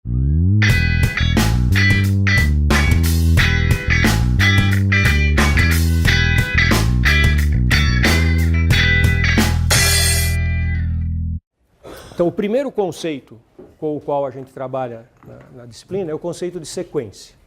Então, o primeiro conceito com o qual a gente trabalha na disciplina é o conceito de sequência.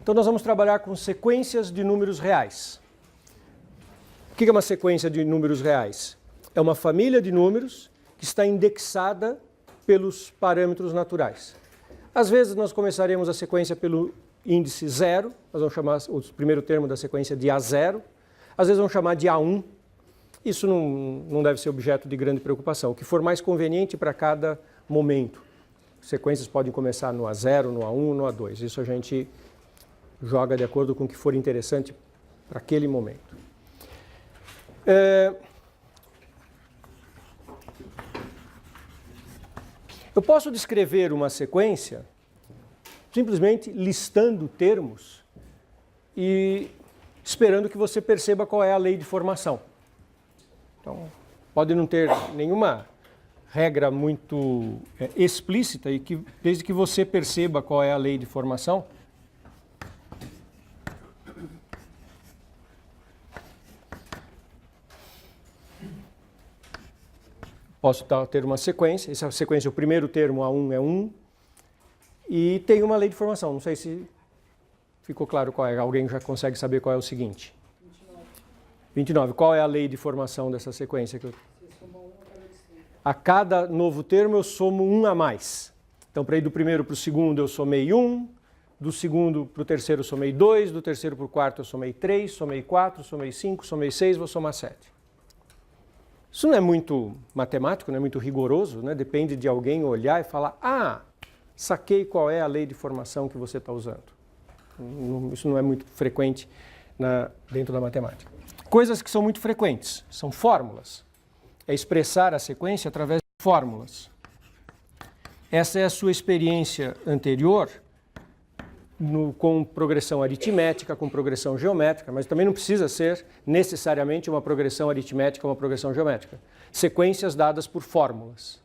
Então, nós vamos trabalhar com sequências de números reais. O que é uma sequência de números reais? É uma família de números que está indexada pelos parâmetros naturais. Às vezes nós começaremos a sequência pelo índice 0, nós vamos chamar o primeiro termo da sequência de A0, às vezes vamos chamar de A1. Isso não deve ser objeto de grande preocupação, o que for mais conveniente para cada momento. Sequências podem começar no A0, no A1, no A2. Isso a gente joga de acordo com o que for interessante para aquele momento. Eu posso descrever uma sequência simplesmente listando termos e esperando que você perceba qual é a lei de formação. Então, pode não ter nenhuma regra muito explícita, e que, desde que você perceba qual é a lei de formação, posso ter uma sequência, essa sequência, o primeiro termo A1 é 1, e tem uma lei de formação. Não sei se ficou claro qual é, alguém já consegue saber qual é o seguinte. 29. Qual é a lei de formação dessa sequência? A cada novo termo eu somo 1 a mais. Então, para ir do primeiro para o segundo eu somei 1, do segundo para o terceiro eu somei 2, do terceiro para o quarto eu somei 3, somei 4, somei 5, somei 6, vou somar 7. Isso não é muito matemático, não é muito rigoroso, né? Depende de alguém olhar e falar, saquei qual é a lei de formação que você está usando. Isso não é muito frequente dentro da matemática. Coisas que são muito frequentes, são fórmulas. É expressar a sequência através de fórmulas. Essa é a sua experiência anterior com progressão aritmética, com progressão geométrica, mas também não precisa ser necessariamente uma progressão aritmética ou uma progressão geométrica. Sequências dadas por fórmulas.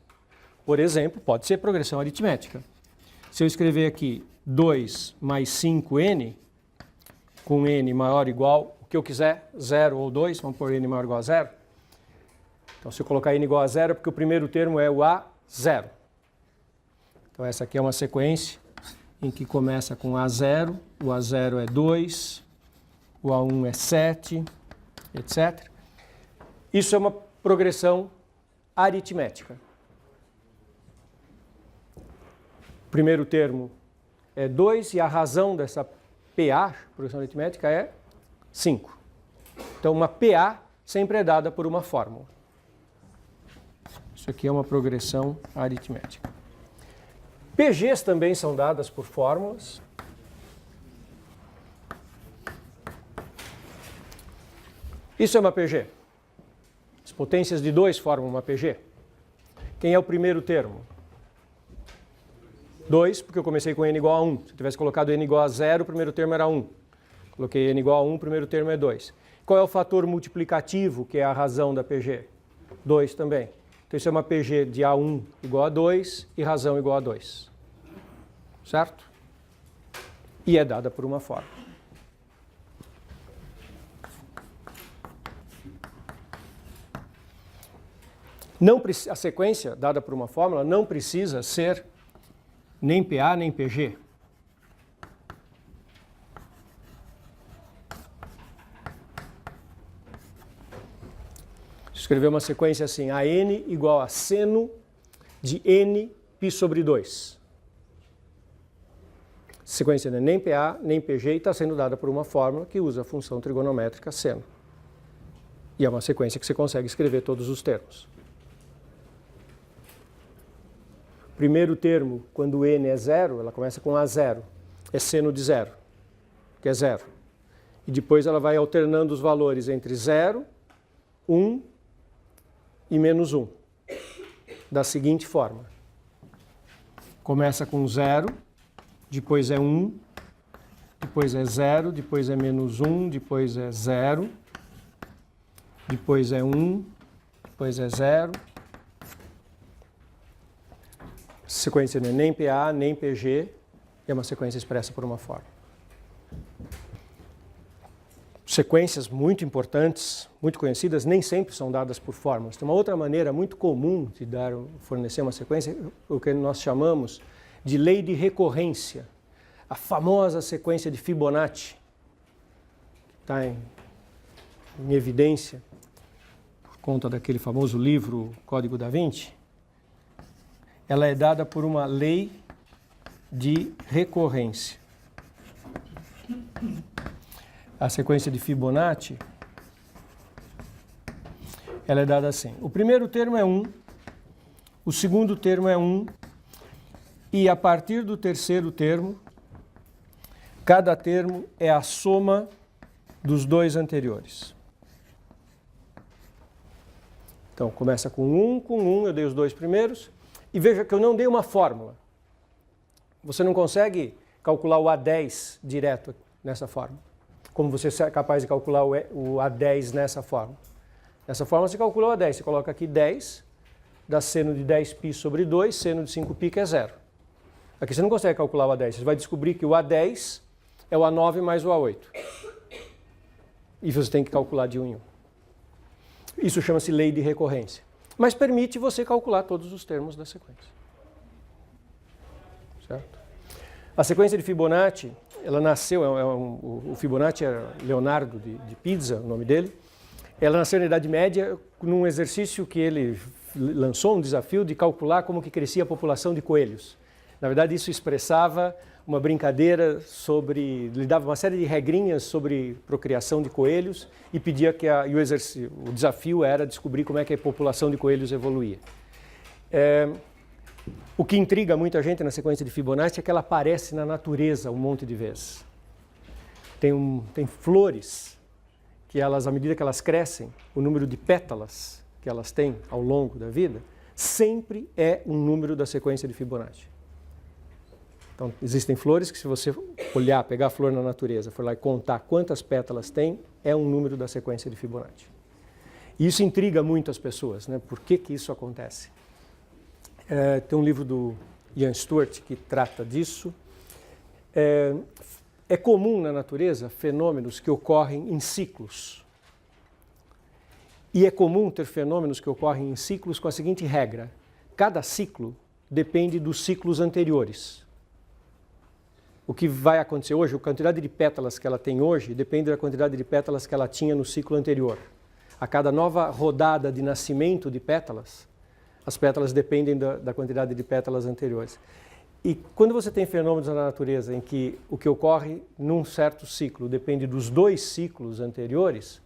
Por exemplo, pode ser progressão aritmética. Se eu escrever aqui 2 mais 5n, com n maior ou igual, o que eu quiser, 0 ou 2, vamos pôr n maior ou igual a 0. Então, se eu colocar n igual a 0, é porque o primeiro termo é o A0. Então, essa aqui é uma sequência em que começa com A0, o A0 é 2, o A1 é 7, etc. Isso é uma progressão aritmética. O primeiro termo é 2 e a razão dessa PA, progressão aritmética, é 5. Então, uma PA sempre é dada por uma fórmula. Isso aqui é uma progressão aritmética. PGs também são dadas por fórmulas. Isso é uma PG. As potências de 2 formam uma PG. Quem é o primeiro termo? 2, porque eu comecei com n igual a 1. Se eu tivesse colocado n igual a 0, o primeiro termo era 1. Coloquei n igual a 1, o primeiro termo é 2. Qual é o fator multiplicativo, que é a razão da PG? 2 também. Então, isso é uma PG de A1 igual a 2 e razão igual a 2. Certo? E é dada por uma fórmula. A sequência dada por uma fórmula não precisa ser nem PA nem PG. Escrever uma sequência assim, AN igual a seno de n π sobre 2. Sequência não é nem PA, nem PG e está sendo dada por uma fórmula que usa a função trigonométrica seno. E é uma sequência que você consegue escrever todos os termos. Primeiro termo, quando n é 0, ela começa com A0. É seno de 0, que é 0. E depois ela vai alternando os valores entre 0, 1, e menos 1, da seguinte forma. Começa com 0, depois é 1, depois é 0, depois é menos 1, depois é 0, depois é 1, depois é 0. Sequência não é nem PA, nem PG, é uma sequência expressa por uma forma. Sequências muito importantes, muito conhecidas, nem sempre são dadas por fórmulas. Tem uma outra maneira muito comum de fornecer uma sequência, o que nós chamamos de lei de recorrência. A famosa sequência de Fibonacci, que está em evidência por conta daquele famoso livro Código da Vinci. Ela é dada por uma lei de recorrência. A sequência de Fibonacci, ela é dada assim. O primeiro termo é 1, o segundo termo é 1, e a partir do terceiro termo, cada termo é a soma dos dois anteriores. Então, começa com 1, eu dei os dois primeiros, e veja que eu não dei uma fórmula. Você não consegue calcular o A10 direto nessa fórmula, como você é capaz de calcular o A10 nessa fórmula. Nessa fórmula você calcula o A10, você coloca aqui 10, dá seno de 10π sobre 2, seno de 5π que é 0. Aqui você não consegue calcular o A10, você vai descobrir que o A10 é o A9 mais o A8. E você tem que calcular de 1 em 1. Isso chama-se lei de recorrência. Mas permite você calcular todos os termos da sequência. Certo? A sequência de Fibonacci, ela nasceu, o Fibonacci era Leonardo de Pisa, o nome dele. Ela nasceu na Idade Média num exercício que ele lançou, um desafio de calcular como que crescia a população de coelhos. Na verdade, isso expressava uma brincadeira sobre, lhe dava uma série de regrinhas sobre procriação de coelhos e pedia que o desafio era descobrir como é que a população de coelhos evoluía. O que intriga muita gente na sequência de Fibonacci é que ela aparece na natureza um monte de vezes. Tem flores que elas, à medida que elas crescem, o número de pétalas que elas têm ao longo da vida sempre é um número da sequência de Fibonacci. Então, existem flores que, se você olhar, pegar a flor na natureza, for lá e contar quantas pétalas tem, é um número da sequência de Fibonacci. E isso intriga muito as pessoas, né? Por que isso acontece? Tem um livro do Ian Stewart que trata disso. É comum na natureza fenômenos que ocorrem em ciclos. E é comum ter fenômenos que ocorrem em ciclos com a seguinte regra: cada ciclo depende dos ciclos anteriores. O que vai acontecer hoje, a quantidade de pétalas que ela tem hoje, depende da quantidade de pétalas que ela tinha no ciclo anterior. A cada nova rodada de nascimento de pétalas, as pétalas dependem da quantidade de pétalas anteriores. E quando você tem fenômenos na natureza em que o que ocorre num certo ciclo depende dos dois ciclos anteriores,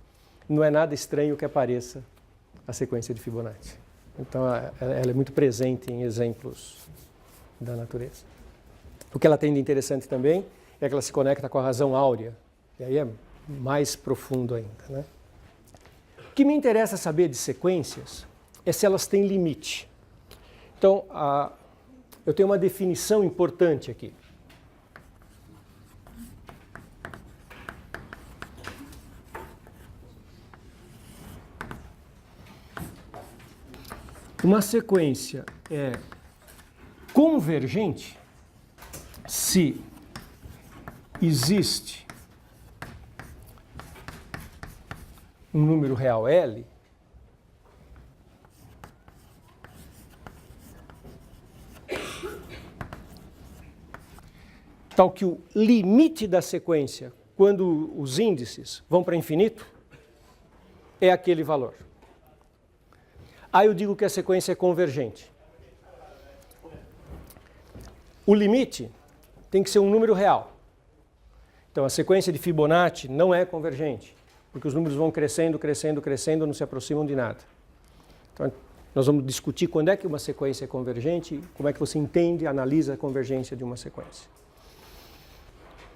não é nada estranho que apareça a sequência de Fibonacci. Então, ela é muito presente em exemplos da natureza. O que ela tem de interessante também é que ela se conecta com a razão áurea, e aí é mais profundo ainda, né? O que me interessa saber de sequências é se elas têm limite. Então, eu tenho uma definição importante aqui. Uma sequência é convergente se existe um número real L tal que o limite da sequência, quando os índices vão para infinito, é aquele valor. Aí eu digo que a sequência é convergente. O limite tem que ser um número real. Então, a sequência de Fibonacci não é convergente, porque os números vão crescendo, crescendo, crescendo, não se aproximam de nada. Então, nós vamos discutir quando é que uma sequência é convergente, como é que você entende, analisa a convergência de uma sequência.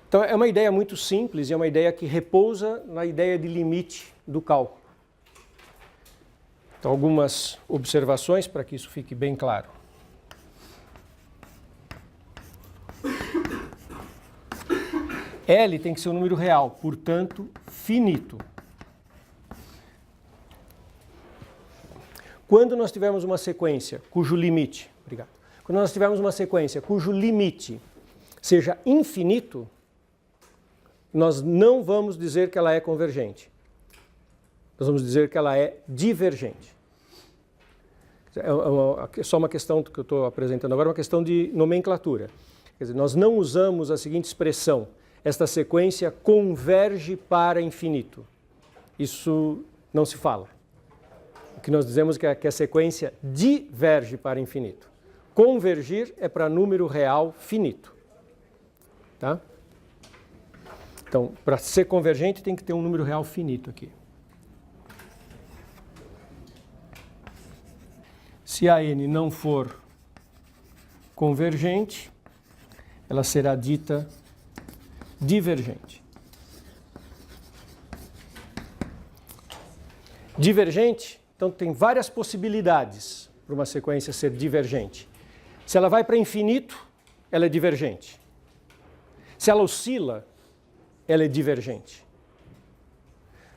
Então, é uma ideia muito simples e é uma ideia que repousa na ideia de limite do cálculo. Então, algumas observações para que isso fique bem claro. L tem que ser um número real, portanto, finito. Quando nós tivermos uma sequência cujo limite, quando nós tivermos uma sequência cujo limite seja infinito, nós não vamos dizer que ela é convergente. Nós vamos dizer que ela é divergente. É só uma questão que eu estou apresentando agora, uma questão de nomenclatura. Quer dizer, nós não usamos a seguinte expressão: esta sequência converge para infinito. Isso não se fala. O que nós dizemos é que a sequência diverge para infinito. Convergir é para número real finito. Tá? Então, para ser convergente tem que ter um número real finito aqui. Se a n não for convergente, ela será dita divergente. Divergente, então tem várias possibilidades para uma sequência ser divergente. Se ela vai para infinito, ela é divergente. Se ela oscila, ela é divergente.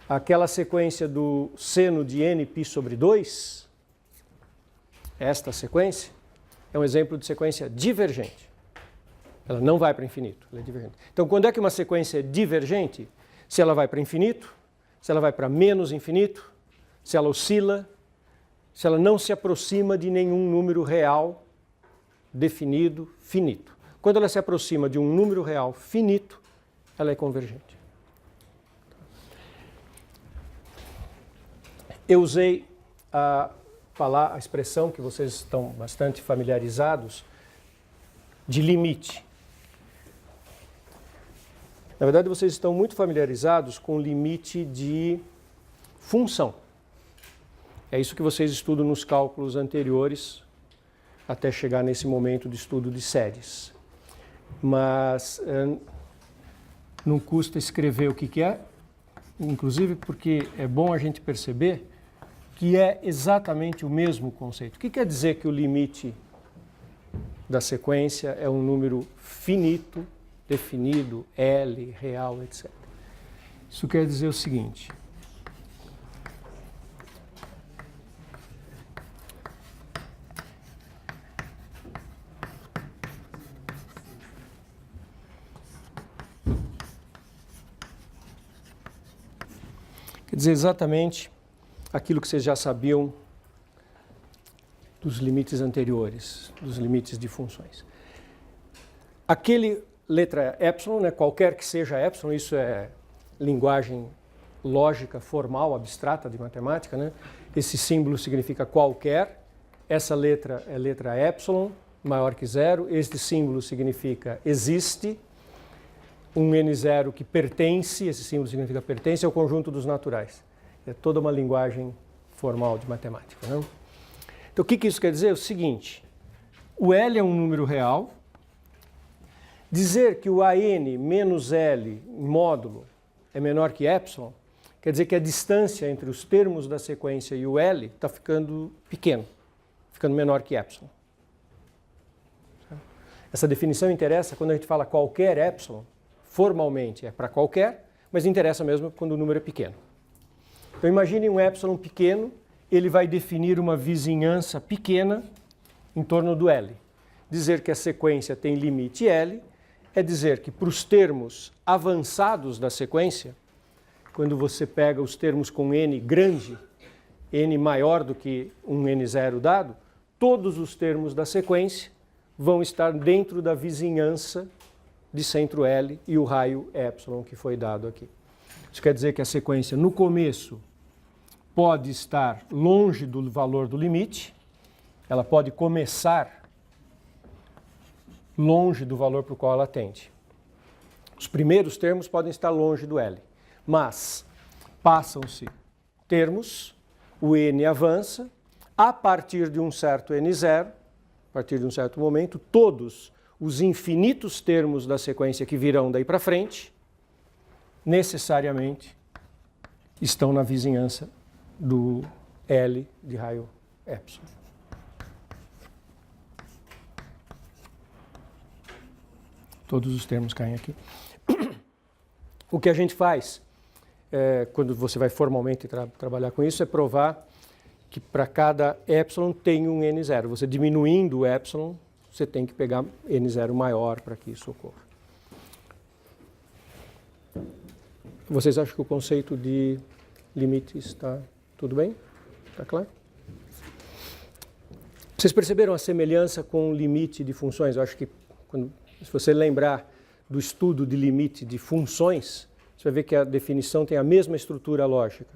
Aquela sequência do seno de nπ sobre 2, esta sequência, é um exemplo de sequência divergente. Ela não vai para infinito, ela é divergente. Então, quando é que uma sequência é divergente? Se ela vai para infinito, se ela vai para menos infinito, se ela oscila, se ela não se aproxima de nenhum número real definido finito. Quando ela se aproxima de um número real finito, ela é convergente. Eu usei a expressão que vocês estão bastante familiarizados de limite. Na verdade, vocês estão muito familiarizados com o limite de função. É isso que vocês estudam nos cálculos anteriores, até chegar nesse momento de estudo de séries. Mas não custa escrever o que é, inclusive porque é bom a gente perceber que é exatamente o mesmo conceito. O que quer dizer que o limite da sequência é um número finito, definido, L, real, etc. Isso quer dizer o seguinte: quer dizer exatamente aquilo que vocês já sabiam dos limites anteriores, dos limites de funções. Aquele letra epsilon, né, qualquer que seja epsilon, isso é linguagem lógica, formal, abstrata de matemática, né? Esse símbolo significa qualquer, essa letra é letra epsilon, maior que zero, este símbolo significa existe, um n0 que pertence, esse símbolo significa pertence ao conjunto dos naturais. É toda uma linguagem formal de matemática, né? Então, o que isso quer dizer? É o seguinte: o L é um número real. Dizer que o AN menos L em módulo é menor que epsilon, quer dizer que a distância entre os termos da sequência e o L está ficando pequeno, ficando menor que epsilon. Essa definição interessa quando a gente fala qualquer epsilon, formalmente é para qualquer, mas interessa mesmo quando o número é pequeno. Então imagine um epsilon pequeno, ele vai definir uma vizinhança pequena em torno do L. Dizer que a sequência tem limite L é dizer que para os termos avançados da sequência, quando você pega os termos com n grande, n maior do que um n0 dado, todos os termos da sequência vão estar dentro da vizinhança de centro L e o raio epsilon que foi dado aqui. Isso quer dizer que a sequência no começo pode estar longe do valor do limite, ela pode começar longe do valor para o qual ela tende. Os primeiros termos podem estar longe do L, mas passam-se termos, o n avança, a partir de um certo n0, a partir de um certo momento, todos os infinitos termos da sequência que virão daí para frente, necessariamente estão na vizinhança do L de raio epsilon. Todos os termos caem aqui. O que a gente faz, quando você vai formalmente trabalhar com isso, é provar que para cada epsilon tem um n0. Você diminuindo o epsilon, você tem que pegar n0 maior para que isso ocorra. Vocês acham que o conceito de limites está tudo bem? Está claro? Vocês perceberam a semelhança com o limite de funções? Eu acho que, se você lembrar do estudo de limite de funções, você vai ver que a definição tem a mesma estrutura lógica.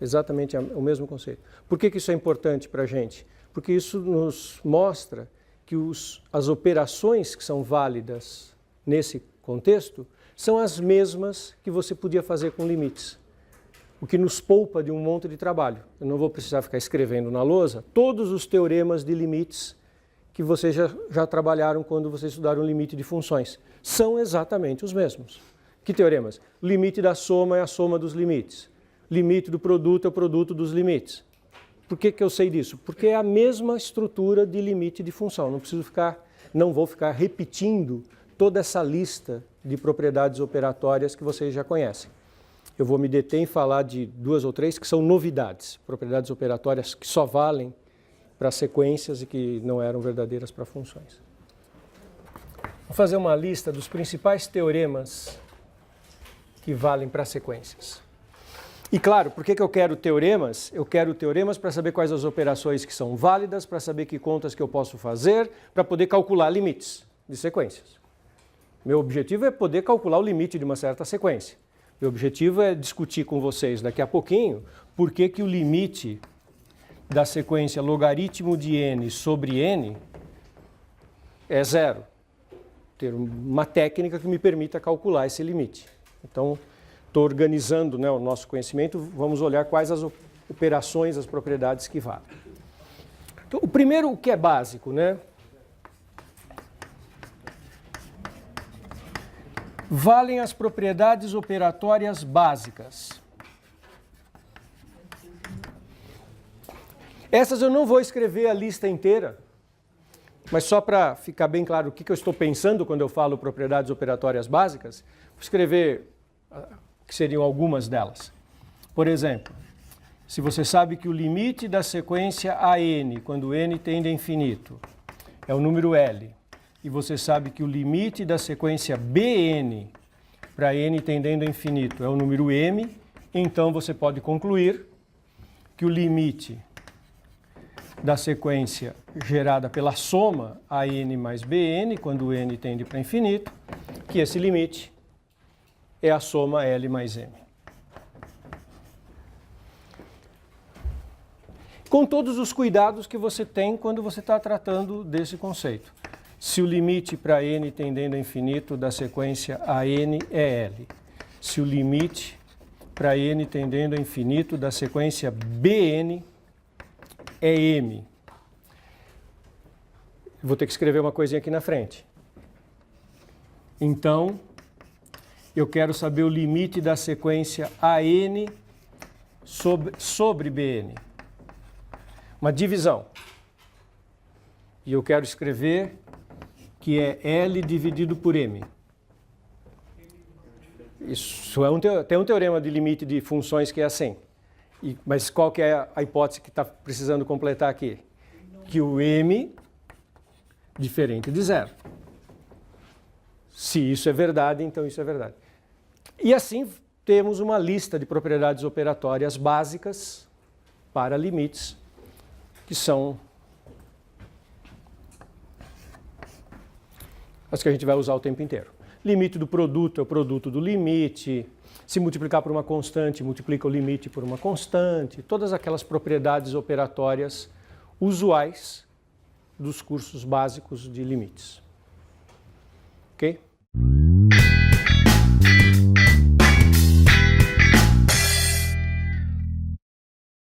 Exatamente o mesmo conceito. Por que isso é importante para a gente? Porque isso nos mostra que as operações que são válidas nesse contexto são as mesmas que você podia fazer com limites. O que nos poupa de um monte de trabalho. Eu não vou precisar ficar escrevendo na lousa todos os teoremas de limites que vocês já trabalharam quando vocês estudaram o limite de funções. São exatamente os mesmos. Que teoremas? O limite da soma é a soma dos limites. Limite do produto é o produto dos limites. Por que eu sei disso? Porque é a mesma estrutura de limite de função. Não vou ficar repetindo toda essa lista de propriedades operatórias que vocês já conhecem. Eu vou me deter em falar de 2 ou 3 que são novidades, propriedades operatórias que só valem para sequências e que não eram verdadeiras para funções. Vou fazer uma lista dos principais teoremas que valem para sequências. E claro, por que eu quero teoremas? Eu quero teoremas para saber quais as operações que são válidas, para saber que contas que eu posso fazer, para poder calcular limites de sequências. Meu objetivo é poder calcular o limite de uma certa sequência. Meu objetivo é discutir com vocês daqui a pouquinho por que o limite da sequência logaritmo de n sobre n é 0. Ter uma técnica que me permita calcular esse limite. Então, estou organizando, o nosso conhecimento, vamos olhar quais as operações, as propriedades que valem. Então, o primeiro, o que é básico, valem as propriedades operatórias básicas. Essas eu não vou escrever a lista inteira, mas só para ficar bem claro o que eu estou pensando quando eu falo propriedades operatórias básicas, vou escrever que seriam algumas delas. Por exemplo, se você sabe que o limite da sequência AN, quando n tende a infinito, é o número L, e você sabe que o limite da sequência Bn para n tendendo a infinito é o número m, então você pode concluir que o limite da sequência gerada pela soma AN mais Bn, quando n tende para infinito, que esse limite é a soma L mais M. Com todos os cuidados que você tem quando você está tratando desse conceito. Se o limite para n tendendo a infinito da sequência AN é L. Se o limite para n tendendo a infinito da sequência Bn é M. Vou ter que escrever uma coisinha aqui na frente. Então, eu quero saber o limite da sequência AN sobre Bn. Uma divisão. E eu quero escrever que é L dividido por M. Isso tem um teorema de limite de funções que é assim. Mas qual que é a hipótese que está precisando completar aqui? Que o M diferente de zero. Se isso é verdade, então isso é verdade. E assim temos uma lista de propriedades operatórias básicas para limites, que são as que a gente vai usar o tempo inteiro. Limite do produto é o produto do limite. Se multiplicar por uma constante, multiplica o limite por uma constante. Todas aquelas propriedades operatórias usuais dos cursos básicos de limites. Ok?